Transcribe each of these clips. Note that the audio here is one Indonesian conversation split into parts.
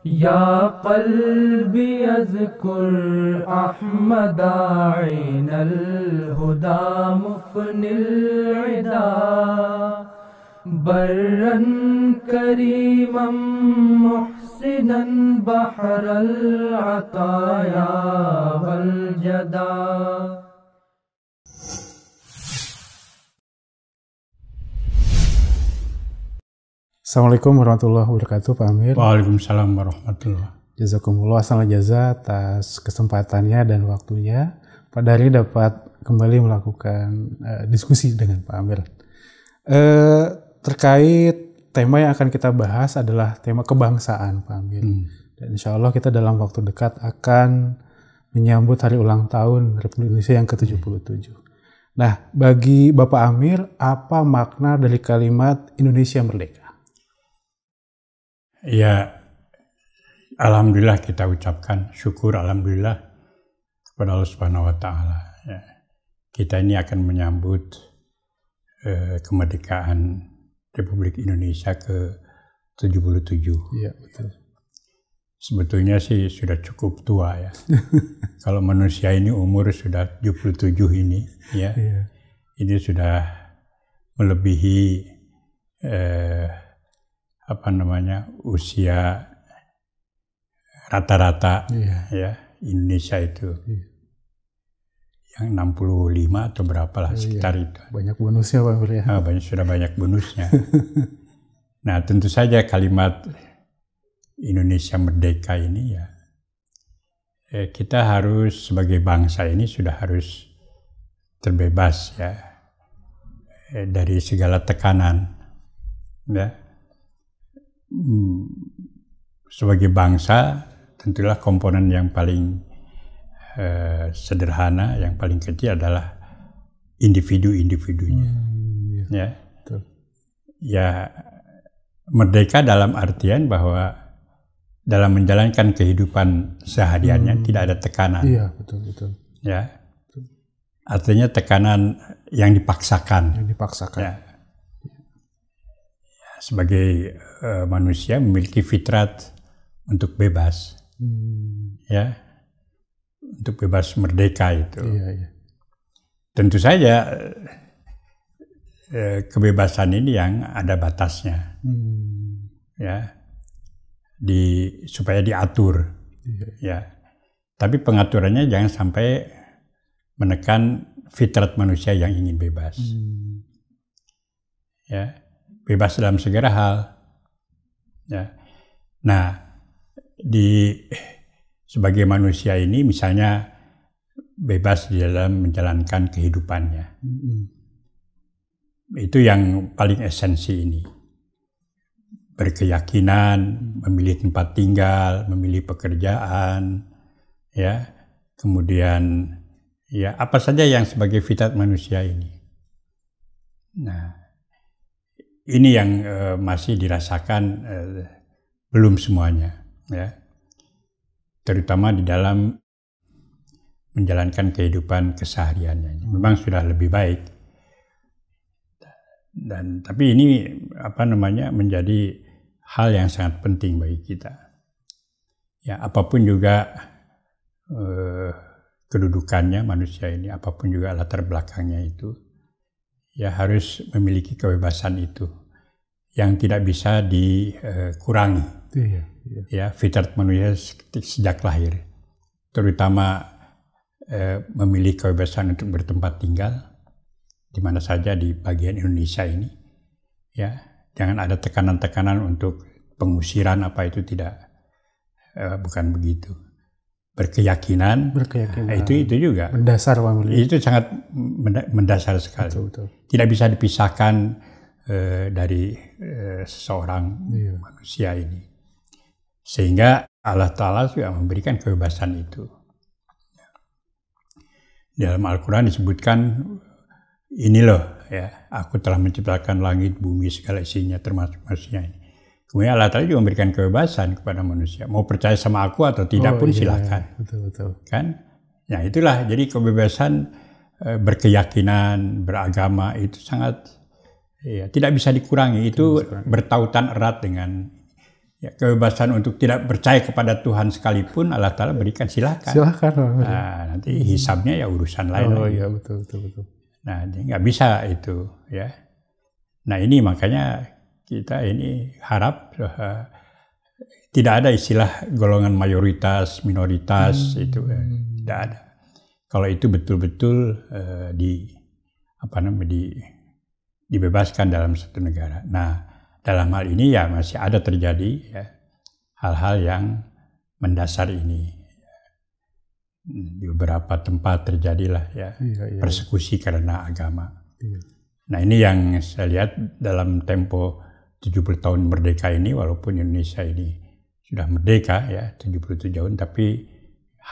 يا قلبي اذكر أحمد عين الهدى مفن العدا برا كريما محسنا بحر العطايا والجدا. Assalamualaikum warahmatullahi wabarakatuh, Pak Amir. Waalaikumsalam warahmatullahi. Jazakumullah asal jaza atas kesempatannya dan waktunya. Pada hari ini dapat kembali melakukan diskusi dengan Pak Amir. Terkait tema yang akan kita bahas adalah tema kebangsaan, Pak Amir. Dan insya Allah kita dalam waktu dekat akan menyambut hari ulang tahun Republik Indonesia yang ke-77. Nah, bagi Bapak Amir, apa makna dari kalimat Indonesia Merdeka? Ya, alhamdulillah kita ucapkan syukur alhamdulillah kepada Allah Subhanahu wa taala. Ya. Kita ini akan menyambut kemerdekaan Republik Indonesia ke-77. Iya, betul. Sebetulnya sih sudah cukup tua ya. Kalau manusia ini umur sudah 77 ini ya. Iya. Ini sudah melebihi usia rata-rata ya Indonesia itu. Yang 65 atau berapa lah sekitar itu. Banyak bonusnya, Pak Amir ya. Sudah banyak bonusnya. Nah, tentu saja kalimat Indonesia Merdeka ini ya kita harus sebagai bangsa ini sudah harus terbebas ya dari segala tekanan ya. Sebagai bangsa tentulah komponen yang paling sederhana, yang paling kecil adalah individu-individunya. Ya. Betul. Ya, merdeka dalam artian bahwa dalam menjalankan kehidupan sehariannya tidak ada tekanan. Iya, betul. Ya. Artinya tekanan yang dipaksakan. Yang dipaksakan. Ya. Sebagai manusia memiliki fitrat untuk bebas, ya, untuk bebas merdeka itu. Iya. Tentu saja kebebasan ini yang ada batasnya, ya, supaya diatur, ya. Tapi pengaturannya jangan sampai menekan fitrat manusia yang ingin bebas, ya. Bebas dalam segala hal. Ya. Nah, sebagai manusia ini misalnya bebas di dalam menjalankan kehidupannya. Itu yang paling esensi ini. Berkeyakinan, memilih tempat tinggal, memilih pekerjaan, ya. Kemudian ya apa saja yang sebagai fitrat manusia ini. Nah, ini yang masih dirasakan belum semuanya, ya. Terutama di dalam menjalankan kehidupan kesehariannya. Memang sudah lebih baik, tapi ini menjadi hal yang sangat penting bagi kita. Ya, apapun juga kedudukannya manusia ini, apapun juga latar belakangnya itu. Ya harus memiliki kebebasan itu yang tidak bisa dikurangi. Iya. Ya, fitrat manusia sejak lahir, terutama memilih kebebasan untuk bertempat tinggal di mana saja di bagian Indonesia ini. Ya, jangan ada tekanan-tekanan untuk pengusiran apa itu tidak, bukan begitu. Berkeyakinan. Itu juga mendasar, Pak Amir. Itu sangat mendasar sekali. Betul. Tidak bisa dipisahkan dari seseorang manusia ini, sehingga Allah Ta'ala juga memberikan kebebasan itu. Dalam Al-Quran disebutkan ini loh ya, aku telah menciptakan langit, bumi, segala isinya termasuk manusia ini. Kemudian Allah Ta'ala juga memberikan kebebasan kepada manusia. Mau percaya sama aku atau tidak pun silakan. Betul. Kan? Ya itulah, jadi kebebasan berkeyakinan, beragama itu sangat tidak bisa dikurangi. Itu bertautan erat dengan Ya, kebebasan untuk tidak percaya kepada Tuhan sekalipun Allah Ta'ala berikan, silakan. Silakan. Nah, nanti hisabnya ya urusan lain. Oh iya, betul. Nah, nggak bisa itu, ya. Nah, ini makanya kita ini harap tidak ada istilah golongan mayoritas, minoritas, itu tidak ada. Kalau itu betul-betul dibebaskan dalam satu negara. Nah, dalam hal ini ya masih ada terjadi ya, hal-hal yang mendasar ini. Di beberapa tempat terjadilah ya persekusi karena agama. Nah, ini yang saya lihat dalam tempo 70 tahun merdeka ini, walaupun Indonesia ini sudah merdeka ya 77 tahun, tapi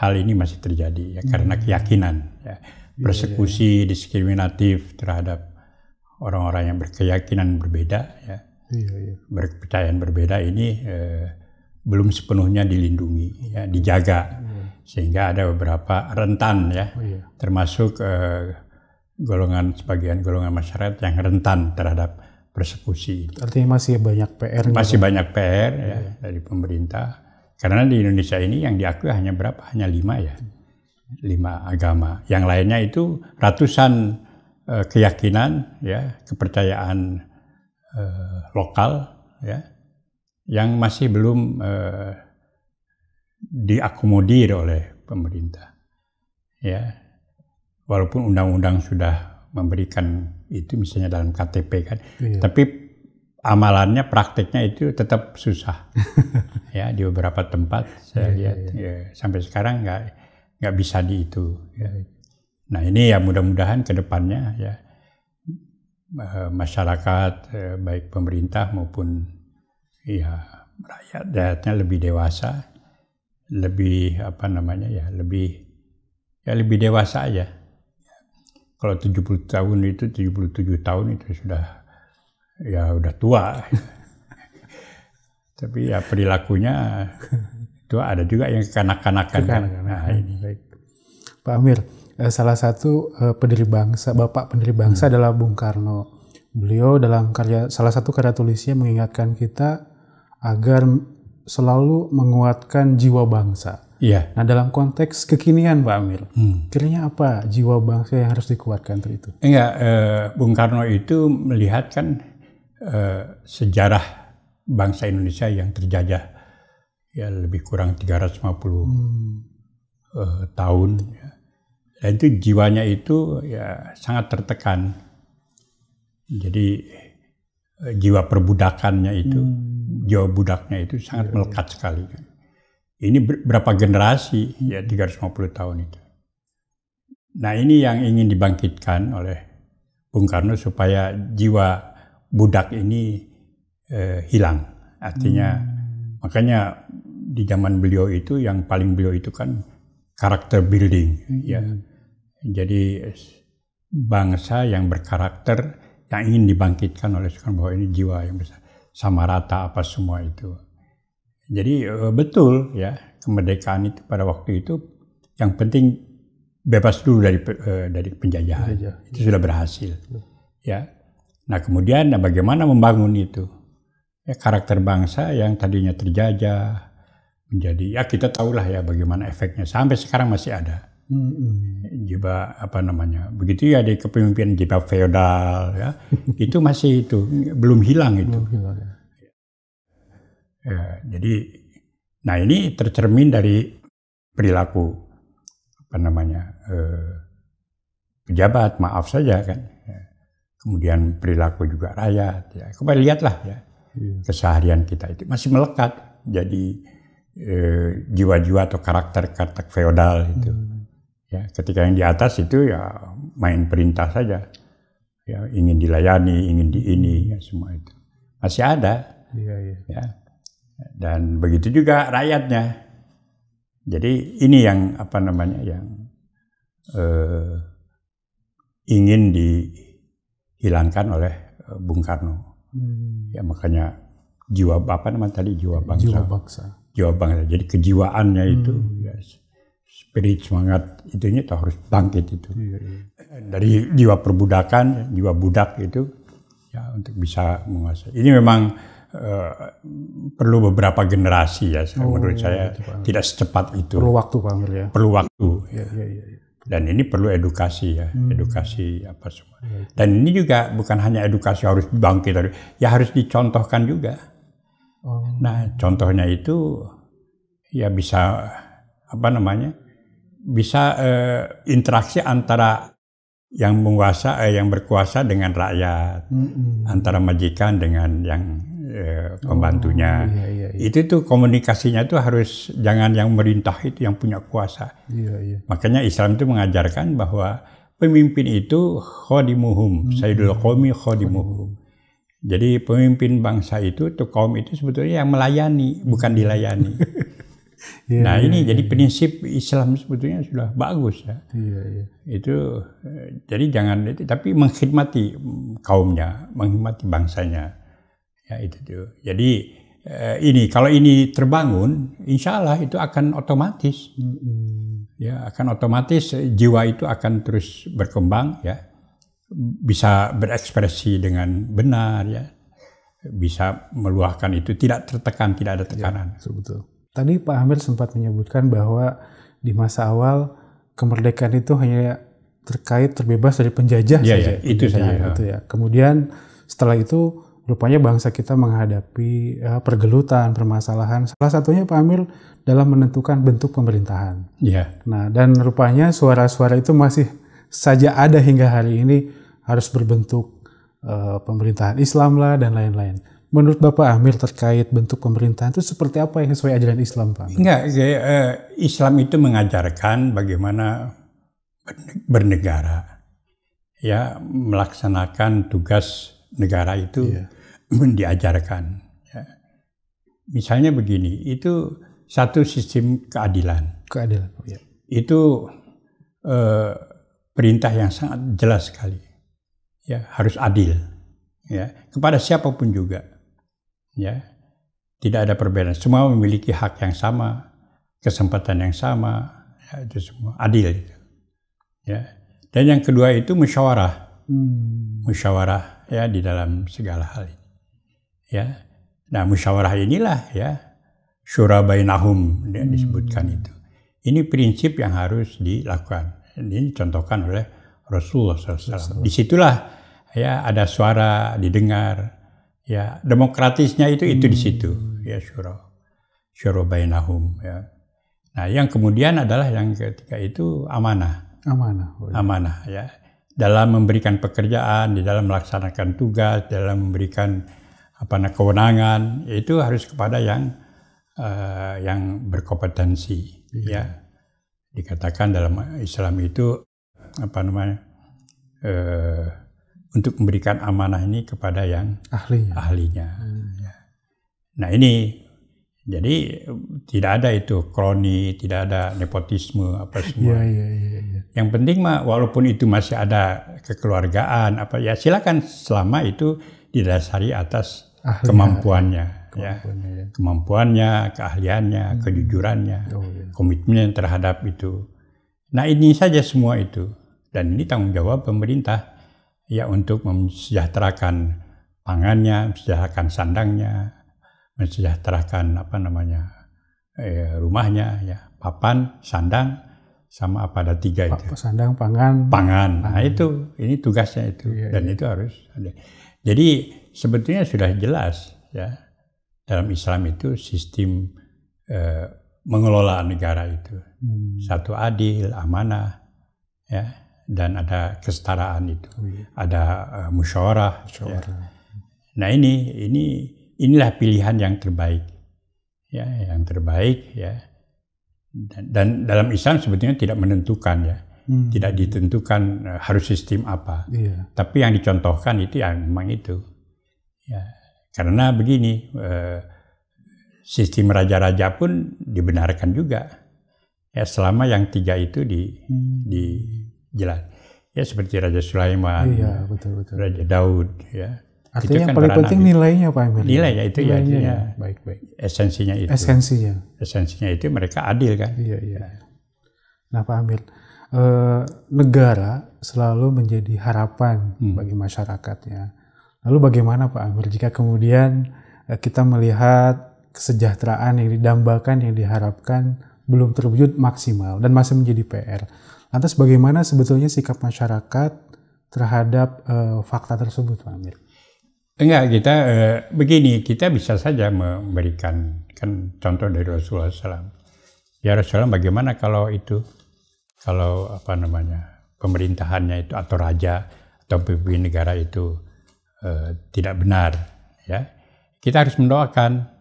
hal ini masih terjadi ya karena keyakinan ya. Persekusi diskriminatif terhadap orang-orang yang berkeyakinan berbeda ya. Berkepercayaan berbeda ini belum sepenuhnya dilindungi ya, dijaga sehingga ada beberapa rentan ya, termasuk sebagian golongan masyarakat yang rentan terhadap persekusi. Artinya masih banyak PR. Masih banyak PR ya dari pemerintah, karena di Indonesia ini yang diakui hanya berapa? Hanya 5 ya, 5 agama. Yang lainnya itu ratusan keyakinan ya, kepercayaan lokal ya, yang masih belum diakomodir oleh pemerintah ya, walaupun undang-undang sudah memberikan itu misalnya dalam KTP kan, tapi amalannya, prakteknya itu tetap susah ya, di beberapa tempat saya lihat ya, sampai sekarang nggak bisa di itu ya. Nah, ini ya mudah-mudahan ke depannya ya masyarakat baik pemerintah maupun ya rakyatnya lebih dewasa, lebih lebih dewasa aja. Kalau 70 tahun itu 77 tahun itu udah tua. Tapi ya perilakunya itu ada juga yang kanak-kanakan. Nah, ini. Baik. Pak Amir, salah satu bapak pendiri bangsa adalah Bung Karno. Beliau dalam salah satu karya tulisnya mengingatkan kita agar selalu menguatkan jiwa bangsa. Iya. Nah, dalam konteks kekinian Pak Amir, kiranya apa jiwa bangsa yang harus dikuatkan itu? Bung Karno itu melihat kan sejarah bangsa Indonesia yang terjajah ya lebih kurang 350 tahun. Ya. Dan itu jiwanya itu ya sangat tertekan. Jadi jiwa perbudakannya itu, jiwa budaknya itu sangat melekat sekali. Ini berapa generasi ya 350 tahun itu. Nah, ini yang ingin dibangkitkan oleh Bung Karno supaya jiwa budak ini hilang. Artinya makanya di zaman beliau itu yang paling beliau itu kan karakter building ya. Jadi bangsa yang berkarakter yang ingin dibangkitkan oleh Soekarno, bahwa ini jiwa yang besar, sama rata apa semua itu. Jadi betul ya, kemerdekaan itu pada waktu itu yang penting bebas dulu dari penjajahan. Itu sudah berhasil. Ya. Nah, kemudian bagaimana membangun itu? Ya, karakter bangsa yang tadinya terjajah menjadi, ya kita tahulah ya bagaimana efeknya, sampai sekarang masih ada. Jiwa begitu ya, di kepemimpinan jiwa feodal ya, itu masih itu belum hilang itu. Ya, jadi, nah ini tercermin dari perilaku pejabat, maaf saja kan. Ya. Kemudian perilaku juga rakyat. Ya. Coba lihatlah ya, keseharian kita itu masih melekat jadi jiwa-jiwa atau karakter feodal itu. Ya, ketika yang di atas itu ya main perintah saja, ya ingin dilayani, ingin ya semua itu masih ada. Ya. Dan begitu juga rakyatnya. Jadi ini yang yang ingin dihilangkan oleh Bung Karno. Ya, makanya jiwa jiwa bangsa. Jiwa bangsa. Jadi kejiwaannya itu ya, spirit, semangat itunya itu harus bangkit itu. Dari jiwa perbudakan, jiwa budak itu ya untuk bisa menguasai. Ini memang perlu beberapa generasi ya. Menurut saya tidak secepat itu. Perlu waktu Pak Amir ya. Perlu waktu. Ya. Dan ini perlu edukasi ya, edukasi apa semua. Dan ini juga bukan hanya edukasi harus bangkit, ya harus dicontohkan juga. Nah, contohnya itu ya bisa bisa interaksi antara yang berkuasa dengan rakyat, antara majikan dengan yang pembantunya. Iya. Itu tuh komunikasinya tuh harus jangan yang merintah itu yang punya kuasa. Iya. Makanya Islam itu mengajarkan bahwa pemimpin itu khodimuhum, sayyidul qaumi khodimuhum. Jadi pemimpin bangsa itu kaum itu sebetulnya yang melayani, bukan dilayani. Ini jadi prinsip Islam sebetulnya sudah bagus ya. Iya. Itu jadi jangan itu, tapi mengkhidmati kaumnya, mengkhidmati bangsanya. Ya itu tuh. Jadi kalau ini terbangun, insya Allah itu akan otomatis. Ya akan otomatis jiwa itu akan terus berkembang ya. Bisa berekspresi dengan benar ya. Bisa meluahkan itu tidak tertekan, tidak ada tekanan. Ya, betul. Tadi Pak Amir sempat menyebutkan bahwa di masa awal kemerdekaan itu hanya terbebas dari penjajah saja. Itu saja. Itu ya. Kemudian setelah itu rupanya bangsa kita menghadapi pergelutan, permasalahan. Salah satunya Pak Amir dalam menentukan bentuk pemerintahan. Iya. Nah, dan rupanya suara-suara itu masih saja ada hingga hari ini, harus berbentuk pemerintahan Islam lah dan lain-lain. Menurut Bapak Amir terkait bentuk pemerintahan itu seperti apa yang sesuai ajaran Islam, Pak Amir? Enggak, Islam itu mengajarkan bagaimana bernegara, ya melaksanakan tugas negara itu diajarkan. Ya. Misalnya begini, itu satu sistem keadilan. Keadilan, ya. Itu perintah yang sangat jelas sekali. Ya, harus adil. Ya, kepada siapapun juga. Ya, tidak ada perbedaan. Semua memiliki hak yang sama, kesempatan yang sama. Ya, itu semua adil. Itu. Ya. Dan yang kedua itu musyawarah. Musyawarah ya di dalam segala hal ini. Ya. Nah, musyawarah inilah ya syura bainahum disebutkan itu. Ini prinsip yang harus dilakukan. Ini dicontohkan oleh Rasulullah SAW. Disitulah ya ada suara didengar. Ya, demokratisnya itu di situ. Ya syura bainahum. Ya. Nah, yang kemudian adalah yang ketiga itu amanah. Amanah ya. Dalam memberikan pekerjaan, di dalam melaksanakan tugas, dalam memberikan kewenangan, itu harus kepada yang berkompetensi. Ya. Dikatakan dalam Islam itu untuk memberikan amanah ini kepada yang ahlinya. Ya. Nah ini jadi tidak ada itu kroni, tidak ada nepotisme apa semua. Iya. Yang penting walaupun itu masih ada kekeluargaan silakan selama itu didasari atas kemampuannya, kemampuannya, keahliannya, kejujurannya, komitmen terhadap itu. Nah ini saja semua itu, dan ini tanggung jawab pemerintah ya untuk mensejahterakan pangannya, mensejahterakan sandangnya, mensejahterakan rumahnya ya, papan, sandang, sama ada tiga itu. Sandang, pangan. Nah ini tugasnya itu, dan itu harus ada. Jadi sebetulnya sudah jelas ya dalam Islam itu sistem mengelola negara itu satu adil, amanah, ya, dan ada kesetaraan itu, ada musyawarah. Ya. Nah inilah pilihan yang terbaik, ya, yang terbaik ya. Dan dalam Islam sebetulnya tidak menentukan ya, tidak ditentukan harus sistem apa, tapi yang dicontohkan itu yang memang itu, ya. Karena begini, sistem raja-raja pun dibenarkan juga, ya selama yang tiga itu jelas, ya seperti Raja Sulaiman, betul. Raja Daud, ya. Artinya yang paling penting nilainya Pak Amir. Nilai ya itu nilainya, ya. Baik. Esensinya itu. Esensinya itu mereka adil kan. Iya. Nah Pak Amir, negara selalu menjadi harapan bagi masyarakatnya. Lalu bagaimana Pak Amir jika kemudian kita melihat kesejahteraan yang didambakan, yang diharapkan belum terwujud maksimal dan masih menjadi PR. Lantas bagaimana sebetulnya sikap masyarakat terhadap fakta tersebut, Pak Amir? Enggak, kita begini, kita bisa saja memberikan kan contoh dari Rasulullah SAW. Ya Rasulullah, bagaimana kalau pemerintahannya itu atau raja atau pemimpin negara itu tidak benar, ya kita harus mendoakan.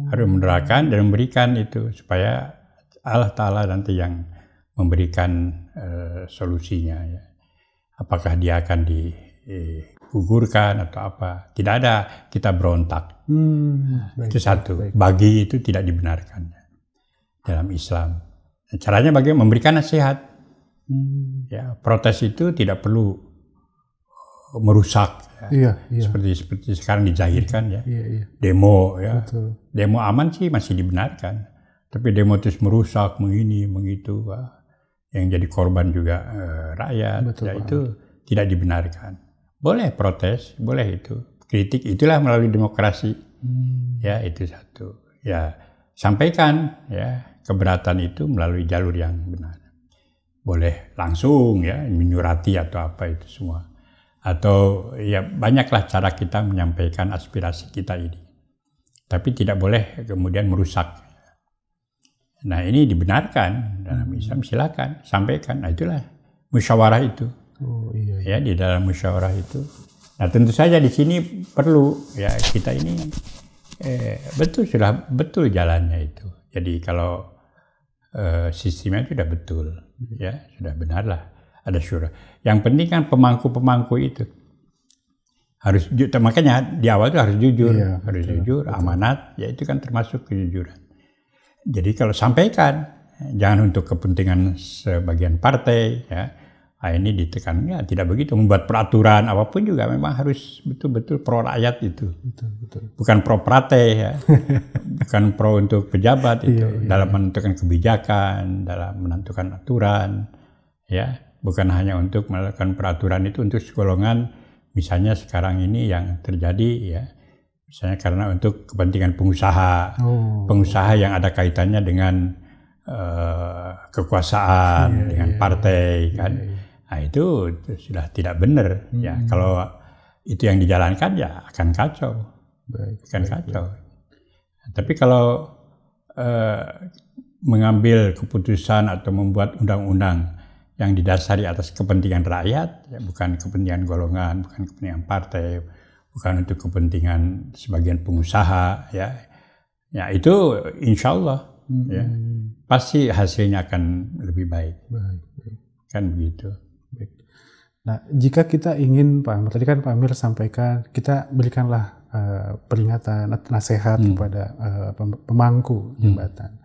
Harus mendoakan dan memberikan itu supaya Allah Ta'ala nanti yang memberikan solusinya. Ya. Apakah dia akan digugurkan atau apa? Tidak ada kita berontak. Itu satu. Baik. Bagi itu tidak dibenarkan dalam Islam. Caranya bagaimana? Memberikan nasihat. Ya, protes itu tidak perlu merusak. Ya. Iya. Seperti sekarang dizahirkan ya. Iya. Demo ya. Betul. Demo aman sih masih dibenarkan. Tapi demo terus merusak, begitu, yang jadi korban juga rakyat. Betul, ya itu tidak dibenarkan. Boleh protes, boleh itu. Kritik itulah melalui demokrasi. Ya, itu satu. Ya, sampaikan ya keberatan itu melalui jalur yang benar. Boleh langsung ya menyurati atau apa itu semua. Atau ya banyaklah cara kita menyampaikan aspirasi kita ini. Tapi tidak boleh kemudian merusak. Nah ini dibenarkan dalam Islam, silakan sampaikan. Nah itulah musyawarah itu. Ya di dalam musyawarah itu. Nah tentu saja di sini perlu ya kita ini sudah betul jalannya itu. Jadi kalau sistemnya sudah betul, ya sudah benarlah. Ada syura. Yang penting kan pemangku-pemangku itu harus, makanya di awal itu harus jujur, harus betul, jujur, betul. Amanat, ya itu kan termasuk kejujuran. Jadi kalau sampaikan, jangan untuk kepentingan sebagian partai, ya, ini ditekannya tidak begitu. Membuat peraturan apapun juga memang harus betul-betul pro rakyat itu, betul. Bukan pro partai, ya, bukan pro untuk pejabat itu, dalam menentukan kebijakan, dalam menentukan aturan, ya. Bukan hanya untuk melakukan peraturan itu untuk segolongan, misalnya sekarang ini yang terjadi ya, misalnya karena untuk kepentingan pengusaha, pengusaha yang ada kaitannya dengan kekuasaan, dengan partai, kan. Nah itu sudah tidak benar. Ya kalau itu yang dijalankan ya akan kacau, kacau. Tapi kalau mengambil keputusan atau membuat undang-undang yang didasari atas kepentingan rakyat, ya, bukan kepentingan golongan, bukan kepentingan partai, bukan untuk kepentingan sebagian pengusaha, ya itu insya Allah, ya pasti hasilnya akan lebih baik. Kan begitu. Baik. Nah, jika kita ingin, Pak Amir, tadi kan Pak Amir sampaikan, kita berikanlah peringatan, nasihat kepada pemangku jembatan.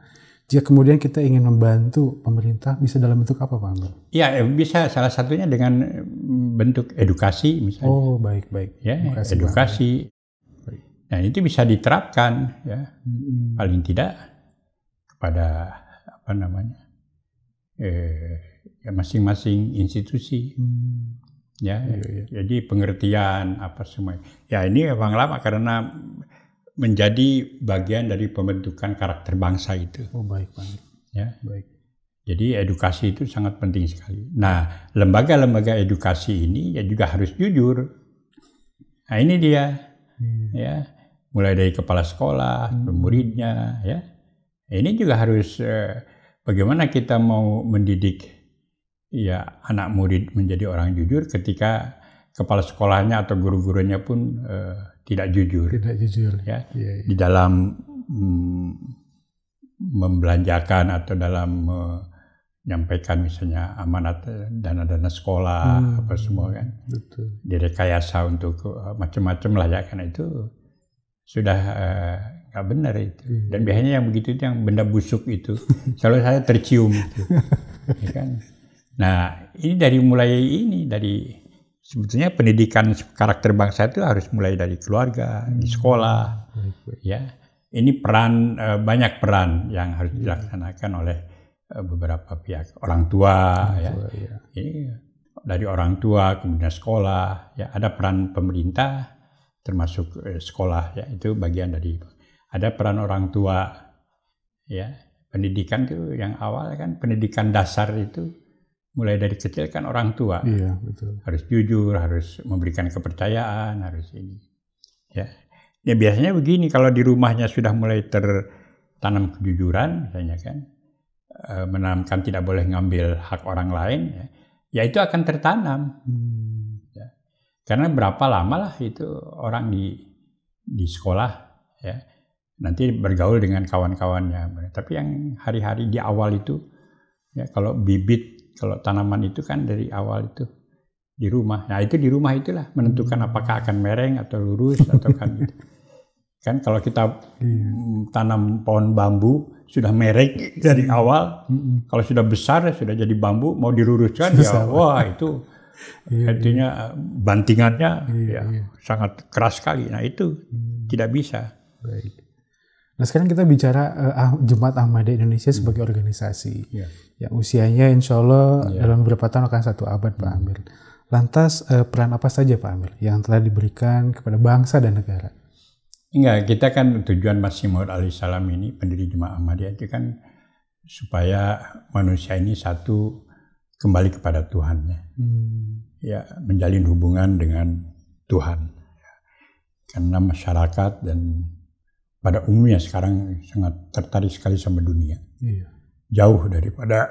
Jika kemudian kita ingin membantu pemerintah, bisa dalam bentuk apa, Pak Amir? Ya, bisa salah satunya dengan bentuk edukasi misalnya. Oh, baik. Ya, edukasi. Baik. Nah, itu bisa diterapkan ya. Paling tidak kepada ya masing-masing institusi. Ya, jadi pengertian apa semua. Ya, ini memang lama karena menjadi bagian dari pembentukan karakter bangsa itu. Oh baik, Pak. Ya, baik. Jadi edukasi itu sangat penting sekali. Nah, lembaga-lembaga edukasi ini ya juga harus jujur. Nah, ini dia. Ya, mulai dari kepala sekolah, muridnya, ya. Ini juga harus bagaimana kita mau mendidik ya anak murid menjadi orang jujur ketika kepala sekolahnya atau guru-gurunya pun tidak jujur. Ya. Di dalam membelanjakan atau dalam menyampaikan misalnya amanat dana-dana sekolah apa semua kan. Betul. Direkayasa untuk macam-macam lah ya, karena itu sudah nggak benar itu. Dan biasanya yang begitu itu yang benda busuk itu selalu saya tercium itu. Ya kan? Nah, ini dari sebetulnya pendidikan karakter bangsa itu harus mulai dari keluarga, di sekolah, ya. Ini banyak peran yang harus dilaksanakan oleh beberapa pihak, orang tua, ya. Ini dari orang tua, kemudian sekolah, ya. Ada peran pemerintah, termasuk sekolah ya, itu bagian dari ada peran orang tua ya. Pendidikan itu yang awal kan pendidikan dasar itu mulai dari kecil kan orang tua. Iya, betul. Harus jujur, harus memberikan kepercayaan, harus ini. Ya. Ya biasanya begini, kalau di rumahnya sudah mulai tertanam kejujuran misalnya kan, menanamkan tidak boleh ngambil hak orang lain ya itu akan tertanam. Ya. Karena berapa lama lah itu orang di sekolah ya nanti bergaul dengan kawan-kawannya. Tapi yang hari-hari di awal itu ya kalau bibit, kalau tanaman itu kan dari awal itu di rumah. Nah itu di rumah itulah menentukan apakah akan mereng atau lurus atau kan gitu. Kan kalau kita tanam pohon bambu sudah mereng dari awal, kalau sudah besar sudah jadi bambu mau diluruskan ya wah itu artinya bantingannya sangat keras sekali. Nah itu tidak bisa. Baik. Nah sekarang kita bicara Jemaat Ahmadiyah Indonesia sebagai organisasi yang usianya insya Allah dalam beberapa tahun akan 1 abad Pak Amir. Lantas peran apa saja Pak Amir yang telah diberikan kepada bangsa dan negara? Enggak, kita kan tujuan Masih Maud alaihissalam ini pendiri Jemaah Ahmadiyah itu kan supaya manusia ini satu kembali kepada Tuhannya, ya menjalin hubungan dengan Tuhan. Karena masyarakat dan pada umumnya sekarang sangat tertarik sekali sama dunia, jauh daripada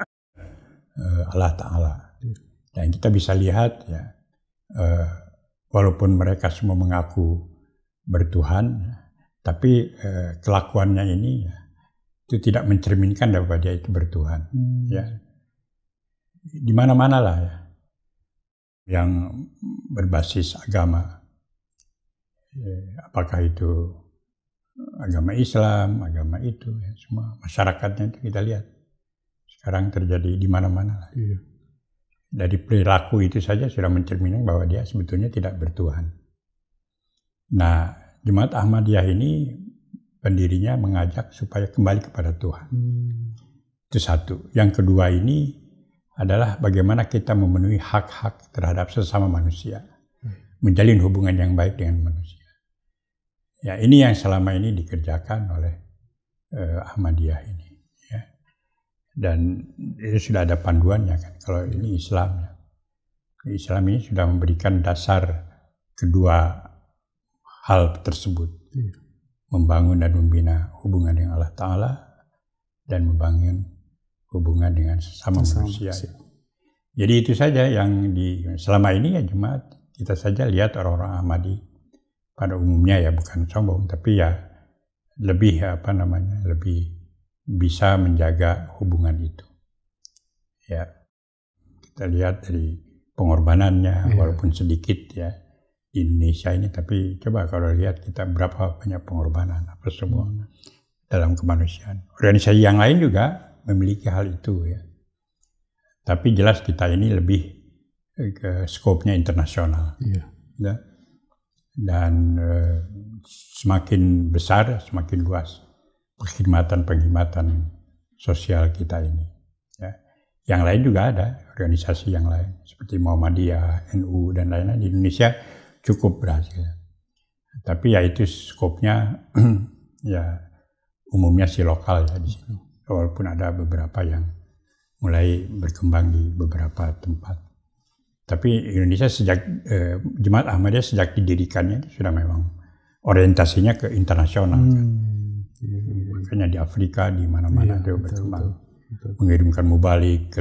Allah Ta'ala. Dan kita bisa lihat ya, walaupun mereka semua mengaku bertuhan, tapi kelakuannya ini ya, itu tidak mencerminkan bahwa dia itu bertuhan. Ya, di mana-mana lah ya, yang berbasis agama, apakah itu agama Islam, agama itu, ya, semua masyarakatnya itu kita lihat sekarang terjadi di mana-mana. Dari perilaku itu saja sudah mencerminkan bahwa dia sebetulnya tidak bertuhan. Nah, Jemaat Ahmadiyah ini pendirinya mengajak supaya kembali kepada Tuhan. Itu satu. Yang kedua ini adalah bagaimana kita memenuhi hak-hak terhadap sesama manusia, menjalin hubungan yang baik dengan manusia. Ya, ini yang selama ini dikerjakan oleh Ahmadiyah ini. Ya. Dan itu sudah ada panduannya kan. Kalau ini Islam, ya. Islam ini sudah memberikan dasar kedua hal tersebut. Membangun dan membina hubungan dengan Allah Ta'ala dan membangun hubungan dengan sesama manusia. Jadi itu saja yang selama ini ya jemaat kita saja lihat orang-orang Ahmadi pada umumnya ya bukan sombong tapi ya lebih lebih bisa menjaga hubungan itu. Ya kita lihat dari pengorbanannya walaupun sedikit ya di Indonesia ini, tapi coba kalau lihat kita berapa banyak pengorbanan apa semua dalam kemanusiaan. Organisasi yang lain juga memiliki hal itu ya. Tapi jelas kita ini lebih ke skopnya internasional. Ya. Dan semakin besar, semakin luas penghormatan sosial kita ini. Ya. Yang lain juga ada organisasi yang lain seperti Muhammadiyah, NU dan lain-lain di Indonesia cukup berhasil. Tapi ya itu skopnya ya umumnya sih lokal ya di sini. Walaupun ada beberapa yang mulai berkembang di beberapa tempat. Tapi Indonesia sejak Jemaat Ahmadiyah sejak didirikannya sudah memang orientasinya ke internasional kan. Makanya di Afrika di mana-mana itu berkembang. Mengirimkan mubalik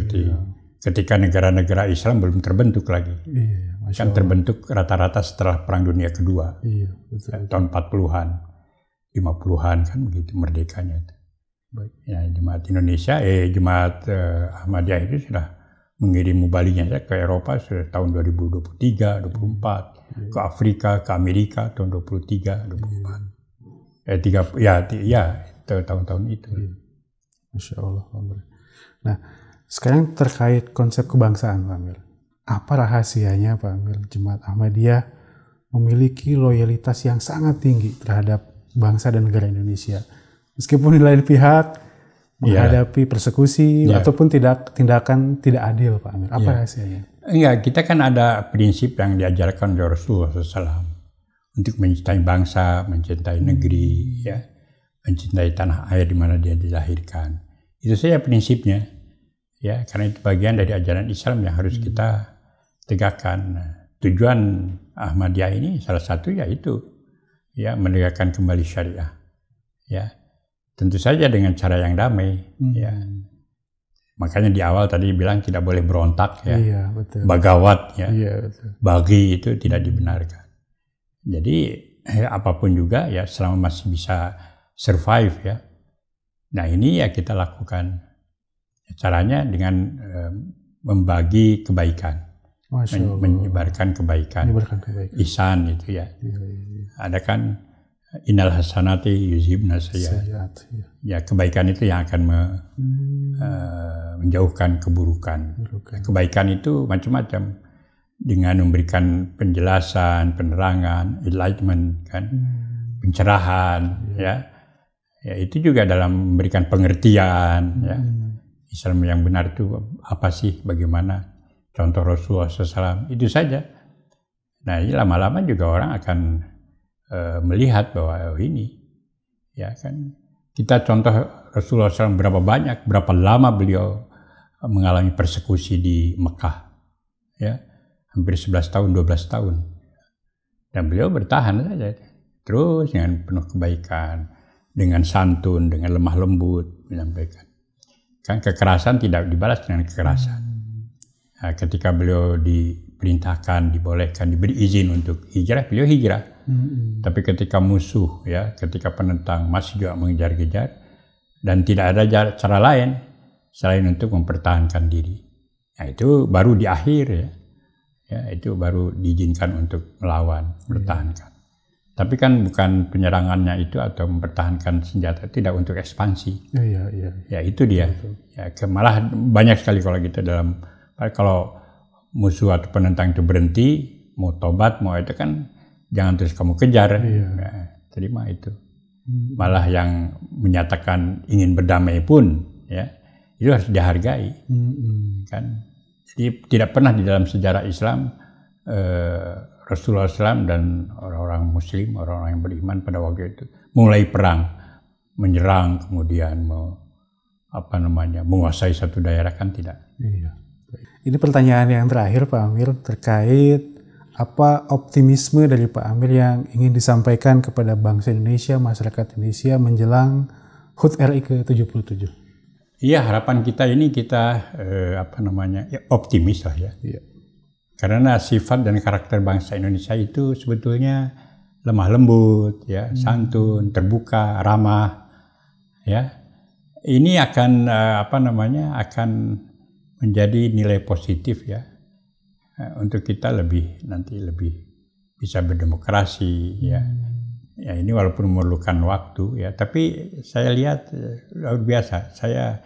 ketika negara-negara Islam belum terbentuk lagi. Kan terbentuk rata-rata setelah Perang Dunia Kedua. Tahun 40-an, 50-an kan begitu merdekanya itu. Ya, Jemaat Indonesia, Jemaat Ahmadiyah itu sudah mengirim mubaliknya ke Eropa sudah tahun 2023, 2024, ke Afrika, ke Amerika tahun 23, 2024. Tahun-tahun itu. Masya Allah. Nah, sekarang terkait konsep kebangsaan, Pak Amir. Apa rahasianya, Pak Amir, Jemaat Ahmadiyah memiliki loyalitas yang sangat tinggi terhadap bangsa dan negara Indonesia? Meskipun di lain pihak menghadapi persekusi ataupun tindakan tidak adil, Pak Amir. Apa rahasianya? Enggak, kita kan ada prinsip yang diajarkan oleh Rasulullah SAW. untuk mencintai bangsa, mencintai negeri, ya, mencintai tanah air di mana dia dilahirkan. Itu saja prinsipnya, ya, karena itu bagian dari ajaran Islam yang harus kita tegakkan. Nah, tujuan Ahmadiyah ini salah satu yaitu ya menegakkan kembali syariah, ya, tentu saja dengan cara yang damai, ya. Makanya di awal tadi bilang tidak boleh berontak, ya, Iya, betul. bagawat, ya, Iya, betul. bagi itu tidak dibenarkan. Jadi apapun juga ya selama masih bisa survive, ya. Nah ini ya kita lakukan. Caranya dengan membagi kebaikan, Masya Allah. menyebarkan kebaikan, Menyebarkan kebaikan. ihsan itu ya. Iya, iya. Ada kan innal hasanati yuzhibna sayyi'at. Sayyi'at, iya. Ya kebaikan itu yang akan menjauhkan keburukan. Bukan. Kebaikan itu macam-macam, dengan memberikan penjelasan, penerangan, enlightenment, kan, pencerahan, ya. Ya itu juga dalam memberikan pengertian, ya. Islam yang benar itu apa sih, bagaimana, contoh Rasulullah SAW, itu saja. Nah ini lama-lama juga orang akan melihat bahwa ini, ya kan, kita contoh Rasulullah SAW berapa banyak, berapa lama beliau mengalami persekusi di Mekah, ya, hampir 11 tahun, 12 tahun. Dan beliau bertahan saja, terus dengan penuh kebaikan, dengan santun, dengan lemah lembut menyampaikan. Kan kekerasan tidak dibalas dengan kekerasan. Nah, ketika beliau diperintahkan, dibolehkan, diberi izin untuk hijrah, beliau hijrah. Tapi ketika musuh, ya, ketika penentang masih juga mengejar-kejar, dan tidak ada cara lain selain untuk mempertahankan diri. Nah itu baru di akhir, ya. Ya, itu baru diizinkan untuk melawan, bertahankan. Tapi kan bukan penyerangannya itu atau mempertahankan senjata, tidak untuk ekspansi. Iya, iya. Ya itu dia. Ya, malah banyak sekali kalau gitu kalau musuh atau penentang itu berhenti, mau tobat, mau itu kan jangan terus kamu kejar. Iya. Ya, terima itu. Malah yang menyatakan ingin berdamai pun, ya, itu harus dihargai. Kan? Jadi tidak pernah di dalam sejarah Islam Rasulullah SAW dan orang-orang Muslim, orang-orang yang beriman pada waktu itu mulai perang, menyerang, kemudian menguasai satu daerah, kan tidak. Iya. Ini pertanyaan yang terakhir Pak Amir terkait apa optimisme dari Pak Amir yang ingin disampaikan kepada bangsa Indonesia, masyarakat Indonesia menjelang HUT RI ke-77. Iya, harapan kita ini optimis lah, ya. Iya. Karena sifat dan karakter bangsa Indonesia itu sebetulnya lemah lembut, ya, santun, terbuka, ramah, ya. Ini akan akan menjadi nilai positif, ya, untuk kita lebih bisa berdemokrasi, ya. Ya ini walaupun memerlukan waktu, ya, tapi saya lihat luar biasa. Saya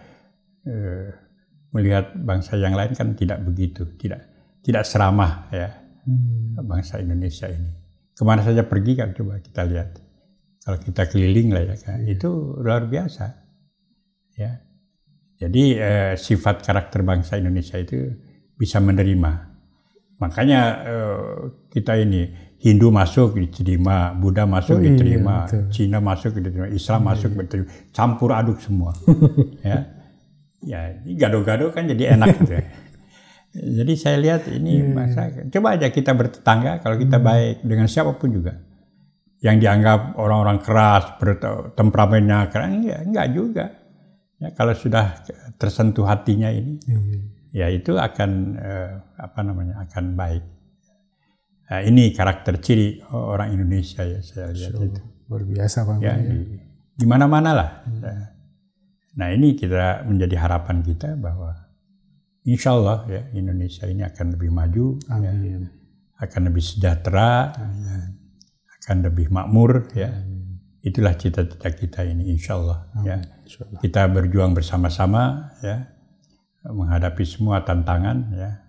melihat bangsa yang lain kan tidak begitu, tidak seramah, ya, bangsa Indonesia ini. Kemana saja pergi kan, coba kita lihat. Kalau kita keliling lah, ya kan, itu luar biasa, ya. Jadi sifat karakter bangsa Indonesia itu bisa menerima. Makanya kita ini Hindu masuk diterima, Buddha masuk diterima, betul. Cina masuk diterima, Islam masuk diterima, campur aduk semua. Ya, ini gado-gado kan jadi enak gitu. Jadi saya lihat ini coba aja kita bertetangga, kalau kita baik dengan siapapun juga. Yang dianggap orang-orang keras, temperamennya keras, enggak juga. Ya, kalau sudah tersentuh hatinya ini, ya itu akan akan baik. Nah, ini karakter ciri orang Indonesia, ya, saya lihat itu. Luar biasa Pak. Ya, di mana-mana lah. Nah ini kita menjadi harapan kita bahwa insya Allah, ya, Indonesia ini akan lebih maju, ya, akan lebih sejahtera, ya, akan lebih makmur, ya. Itulah cita-cita kita ini, insya Allah. Ya. Kita berjuang bersama-sama, ya, menghadapi semua tantangan, ya,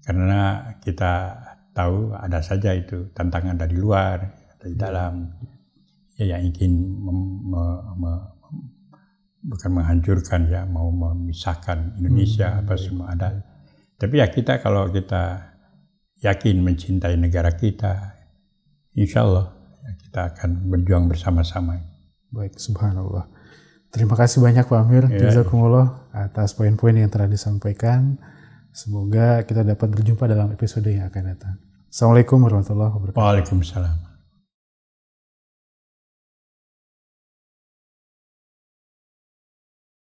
karena kita tahu ada saja itu tantangan dari luar, dari dalam, ya, yang ingin bukan menghancurkan, ya, mau memisahkan Indonesia, apa semua ada. Tapi ya kita, kalau kita yakin mencintai negara kita, insya Allah kita akan berjuang bersama-sama. Baik, subhanallah. Terima kasih banyak Pak Amir, jazakumullah atas poin-poin yang telah disampaikan. Semoga kita dapat berjumpa dalam episode yang akan datang. Assalamualaikum warahmatullahi wabarakatuh. Waalaikumsalam.